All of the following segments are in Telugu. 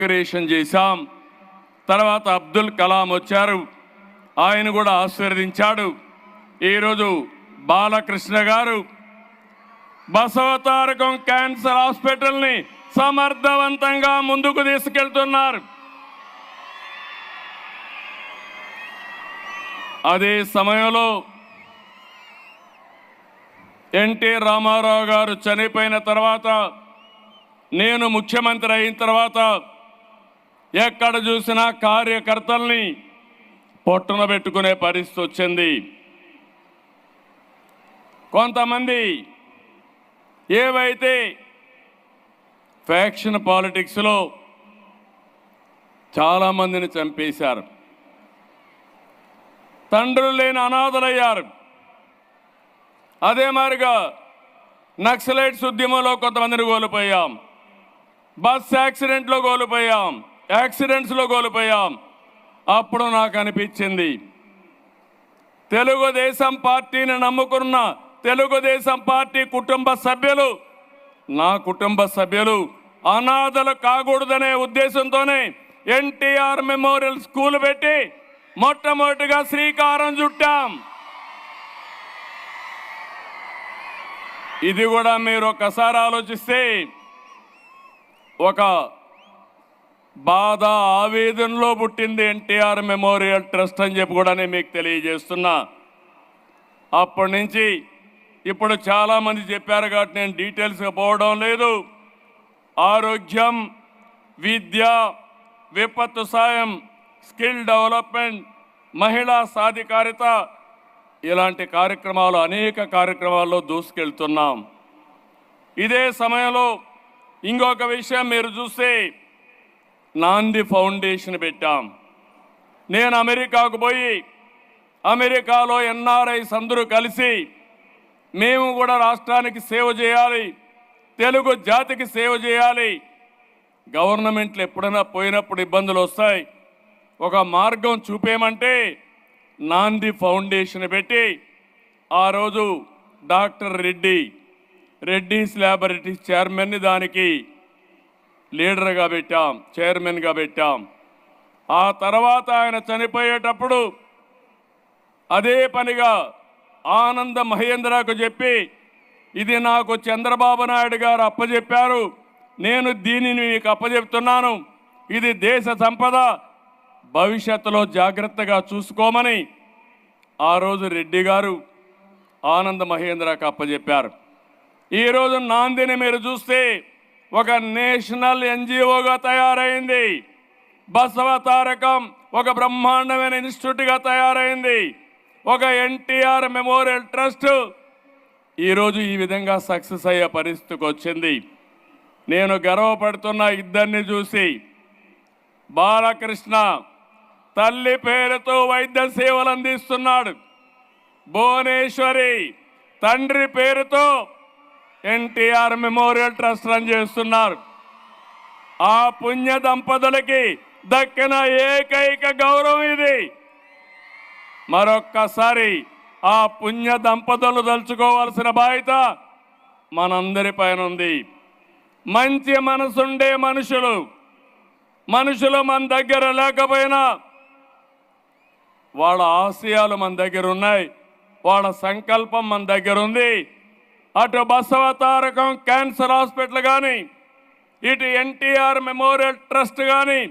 ఇనాగ్రేషన్ చేశాం. తర్వాత అబ్దుల్ కలాం వచ్చారు, ఆయన కూడా ఆశీర్వదించాడు. ఈరోజు బాలకృష్ణ గారు బసవతారకం క్యాన్సర్ హాస్పిటల్ని సమర్థవంతంగా ముందుకు తీసుకెళ్తున్నారు. అదే సమయంలో ఎన్టీ రామారావు గారు చనిపోయిన తర్వాత, నేను ముఖ్యమంత్రి అయిన తర్వాత ఎక్కడ చూసినా కార్యకర్తల్ని పొట్టున పెట్టుకునే పరిస్థితి వచ్చింది. కొంతమంది ఏవైతే ఫ్యాక్షన్ పాలిటిక్స్లో చాలామందిని చంపేశారు, తండ్రులు లేని అనాథలయ్యారు. అదే మాదిరిగా నక్సలైట్స్ ఉద్యమంలో కొంతమందిని కోల్పోయాం, బస్ యాక్సిడెంట్లో కోల్పోయాం, యాక్సిడెంట్స్లో కోల్పోయాం. అప్పుడు నాకు అనిపించింది, తెలుగుదేశం పార్టీని నమ్ముకున్న తెలుగుదేశం పార్టీ కుటుంబ సభ్యులు, నా కుటుంబ సభ్యులు అనాథలు కాకూడదనే ఉద్దేశంతోనే ఎన్టీఆర్ మెమోరియల్ స్కూల్ పెట్టి మొట్టమొదటిగా శ్రీకారం చుట్టాం. ఇది కూడా మీరు ఒకసారి ఆలోచిస్తే ఒక బాధ ఆవేదనలో పుట్టింది ఎన్టీఆర్ మెమోరియల్ ట్రస్ట్ అని చెప్పి కూడా నేను మీకు తెలియజేస్తున్నా. అప్పటి నుంచి ఇప్పుడు చాలామంది చెప్పారు కాబట్టి నేను డీటెయిల్స్గా పోవడం లేదు. ఆరోగ్యం, విద్య, విపత్తు సాయం, స్కిల్ డెవలప్మెంట్, మహిళా సాధికారిత, ఇలాంటి కార్యక్రమాలు అనేక కార్యక్రమాల్లో దూసుకెళ్తున్నాం. ఇదే సమయంలో ఇంకొక విషయం మీరు చూస్తే నాంది ఫౌండేషన్ పెట్టాం. నేను అమెరికాకు పోయి అమెరికాలో ఎన్ఆర్ఐస్ అందరూ కలిసి మేము కూడా రాష్ట్రానికి సేవ చేయాలి, తెలుగు జాతికి సేవ చేయాలి. గవర్నమెంట్లు ఎప్పుడైనా పోయినప్పుడు ఇబ్బందులు వస్తాయి, ఒక మార్గం చూపేమంటే నాంది ఫౌండేషన్ పెట్టి ఆ రోజు డాక్టర్ రెడ్డీస్ ల్యాబొరేటరీస్ చైర్మన్ని దానికి లీడర్గా పెట్టాం, చైర్మన్గా పెట్టాం. ఆ తర్వాత ఆయన చనిపోయేటప్పుడు అదే పనిగా ఆనంద మహేంద్రకు చెప్పి, ఇది నాకు చంద్రబాబు నాయుడు గారు అప్పచెప్పారు, నేను దీనిని మీకు అప్పచెప్తున్నాను, ఇది దేశ సంపద, భవిష్యత్తులో జాగ్రత్తగా చూసుకోమని ఆ రోజు రెడ్డి గారు ఆనంద మహేంద్రకు అప్పచెప్పారు. ఈరోజు నాందిని మీరు చూస్తే ఒక నేషనల్ ఎన్జిఓగా తయారైంది. బసవతారకం ఒక బ్రహ్మాండమైన ఇన్స్టిట్యూట్గా తయారైంది. ఒక ఎన్టీఆర్ మెమోరియల్ ట్రస్ట్ ఈరోజు ఈ విధంగా సక్సెస్ అయ్యే పరిస్థితికి వచ్చింది. నేను గర్వపడుతున్న ఇద్దరిని చూసి. బాలకృష్ణ తల్లి పేరుతో వైద్య సేవలు అందిస్తున్నాడు, భువనేశ్వరి తండ్రి పేరుతో ఎన్టీఆర్ మెమోరియల్ ట్రస్ట్ రన్ చేస్తున్నారు. ఆ పుణ్య దంపతులకి దక్కిన ఏకైక గౌరవం ఇది. మరొక్కసారి ఆ పుణ్య దంపతులు తలుచుకోవాల్సిన బాధ్యత మనందరి పైన ఉంది. మంచి మనసుండే మనుషులు మన దగ్గర లేకపోయినా వాళ్ళ ఆశయాలు మన దగ్గర ఉన్నాయి, వాళ్ళ సంకల్పం మన దగ్గర ఉంది. అటు బసవతారకం క్యాన్సర్ హాస్పిటల్ కానీ, ఇటు ఎన్టీఆర్ మెమోరియల్ ట్రస్ట్ కానీ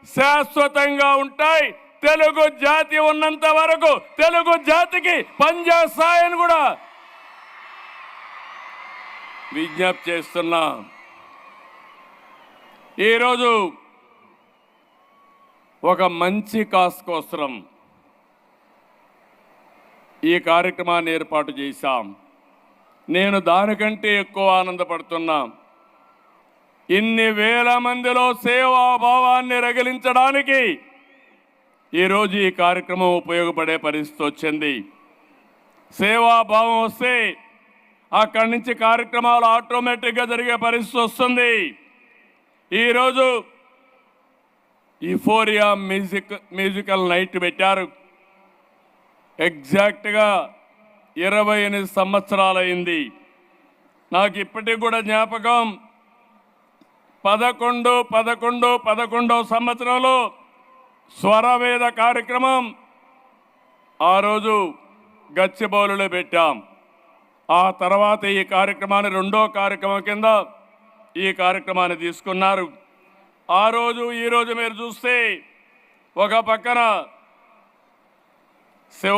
శాశ్వతంగా ఉంటాయి. తెలుగు జాతి ఉన్నంత వరకు తెలుగు జాతికి పనిచేస్తాయని కూడా విజ్ఞప్తి చేస్తున్నా. ఈరోజు ఒక మంచి కాస్ కోసం ఈ కార్యక్రమాన్ని ఏర్పాటు చేశాం. నేను దానికంటే ఎక్కువ ఆనందపడుతున్నా. ఇన్ని వేల మందిలో సేవాభావాన్ని రగిలించడానికి ఈరోజు ఈ కార్యక్రమం ఉపయోగపడే పరిస్థితి వచ్చింది. సేవాభావం వస్తే అక్కడి నుంచి కార్యక్రమాలు ఆటోమేటిక్గా జరిగే పరిస్థితి వస్తుంది. ఈరోజు యూఫోరియా మ్యూజికల్ నైట్ పెట్టారు. ఎగ్జాక్ట్గా 28 సంవత్సరాలైంది. నాకు ఇప్పటికి కూడా జ్ఞాపకం, 11 సంవత్సరంలో స్వరవేద కార్యక్రమం ఆ రోజు గచ్చిబౌలిలో పెట్టాం. ఆ తర్వాత ఈ కార్యక్రమాన్ని రెండో కార్యక్రమం కింద ఈ కార్యక్రమాన్ని తీసుకున్నారు. ఆ రోజు ఈ రోజు మీరు చూస్తే ఒక పక్కన శివ